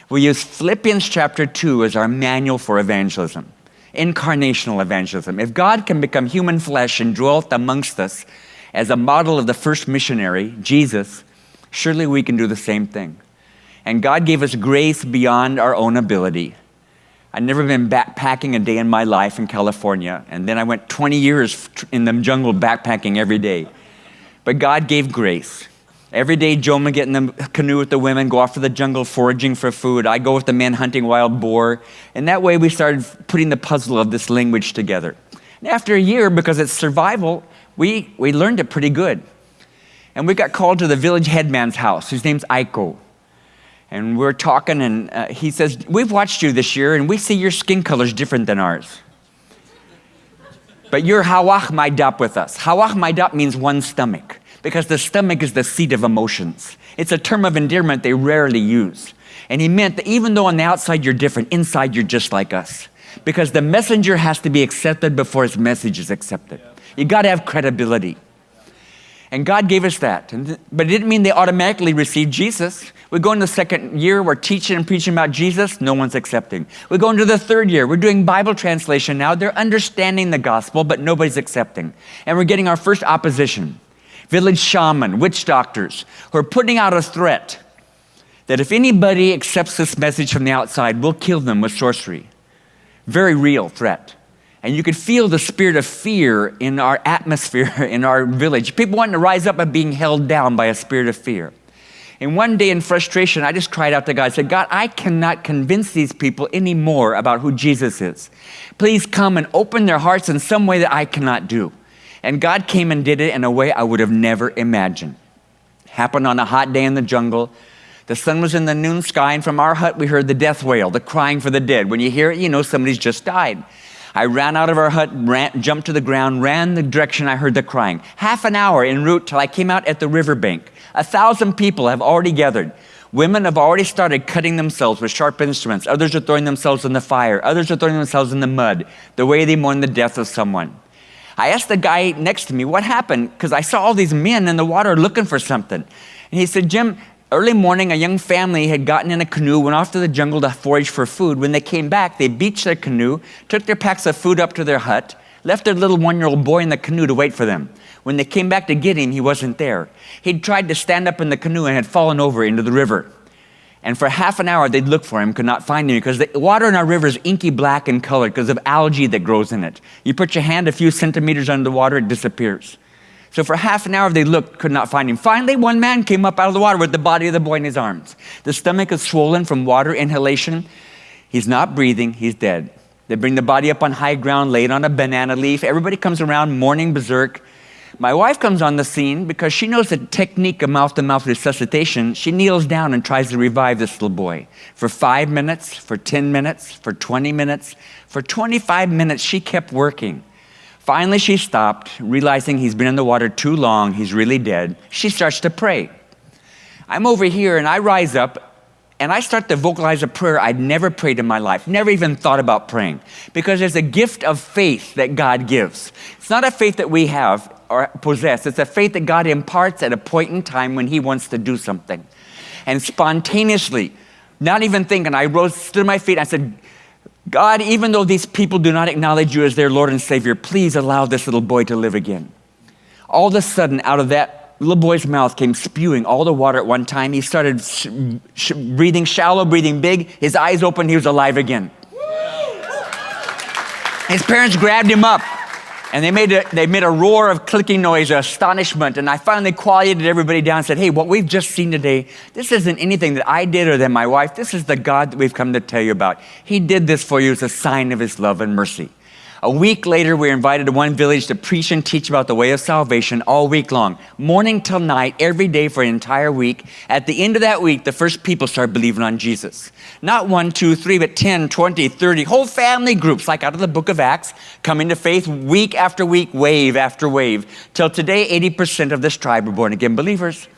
We use Philippians chapter 2 as our manual for evangelism, incarnational evangelism. If God can become human flesh and dwell amongst us as a model of the first missionary, Jesus, surely we can do the same thing. And God gave us grace beyond our own ability. I'd never been backpacking a day in my life in California, and then I went 20 years in the jungle backpacking every day. But God gave grace. Every day, Joan would get in the canoe with the women, go off to the jungle foraging for food. I go with the men hunting wild boar. And that way we started putting the puzzle of this language together. And after a year, because it's survival, we learned it pretty good. And we got called to the village headman's house. His name's Aiko. And we're talking, and he says, we've watched you this year, and we see your skin color's different than ours. But you're hawach maidap with us. Hawach maidap means one stomach, because the stomach is the seat of emotions. It's a term of endearment they rarely use. And he meant that even though on the outside you're different, inside you're just like us. Because the messenger has to be accepted before his message is accepted. You got to have credibility. And God gave us that. But it didn't mean they automatically received Jesus. We go into the second year, we're teaching and preaching about Jesus, no one's accepting. We go into the third year, we're doing Bible translation now. They're understanding the gospel, but nobody's accepting. And we're getting our first opposition. Village shaman, witch doctors, who are putting out a threat that if anybody accepts this message from the outside, we'll kill them with sorcery. Very real threat. And you could feel the spirit of fear in our atmosphere, in our village. People wanting to rise up and being held down by a spirit of fear. And one day in frustration, I just cried out to God. I said, God, I cannot convince these people anymore about who Jesus is. Please come and open their hearts in some way that I cannot do. And God came and did it in a way I would have never imagined. Happened on a hot day in the jungle. The sun was in the noon sky, and from our hut we heard the death wail, the crying for the dead. When you hear it, you know somebody's just died. I ran out of our hut, jumped to the ground, ran the direction I heard the crying. Half an hour en route till I came out at the riverbank. 1,000 people have already gathered. Women have already started cutting themselves with sharp instruments. Others are throwing themselves in the fire. Others are throwing themselves in the mud, the way they mourn the death of someone. I asked the guy next to me, what happened? Because I saw all these men in the water looking for something. And he said, Jim, early morning, a young family had gotten in a canoe, went off to the jungle to forage for food. When they came back, they beached their canoe, took their packs of food up to their hut, left their little 1-year-old boy in the canoe to wait for them. When they came back to get him, he wasn't there. He'd tried to stand up in the canoe and had fallen over into the river. And for half an hour, they'd look for him, could not find him, because the water in our river is inky black in color because of algae that grows in it. You put your hand a few centimeters under the water, it disappears. So for half an hour, they looked, could not find him. Finally, one man came up out of the water with the body of the boy in his arms. The stomach is swollen from water inhalation. He's not breathing, he's dead. They bring the body up on high ground, laid on a banana leaf. Everybody comes around mourning berserk. My wife comes on the scene because she knows the technique of mouth-to-mouth resuscitation. She kneels down and tries to revive this little boy. For 5 minutes, for 10 minutes, for 20 minutes, for 25 minutes, she kept working. Finally, she stopped, realizing he's been in the water too long, he's really dead. She starts to pray. I'm over here and I rise up and I start to vocalize a prayer I'd never prayed in my life, never even thought about praying, because there's a gift of faith that God gives. It's not a faith that we have or possess. It's a faith that God imparts at a point in time when he wants to do something. And spontaneously, not even thinking, I rose, stood on my feet, and I said, God, even though these people do not acknowledge you as their Lord and Savior, please allow this little boy to live again. All of a sudden, out of that little boy's mouth came spewing all the water at one time. He started breathing shallow, breathing big. His eyes opened, he was alive again. His parents grabbed him up, and they made a roar of clicking noise, astonishment. And I finally quieted everybody down and said, hey, what we've just seen today, this isn't anything that I did or that my wife. This is the God that we've come to tell you about. He did this for you as a sign of his love and mercy. A week later, we were invited to one village to preach and teach about the way of salvation all week long, morning till night, every day for an entire week. At the end of that week, the first people started believing on Jesus. Not 1, 2, 3, but 10, 20, 30, whole family groups, like out of the book of Acts, coming to faith week after week, wave after wave. Till today, 80% of this tribe are born again believers.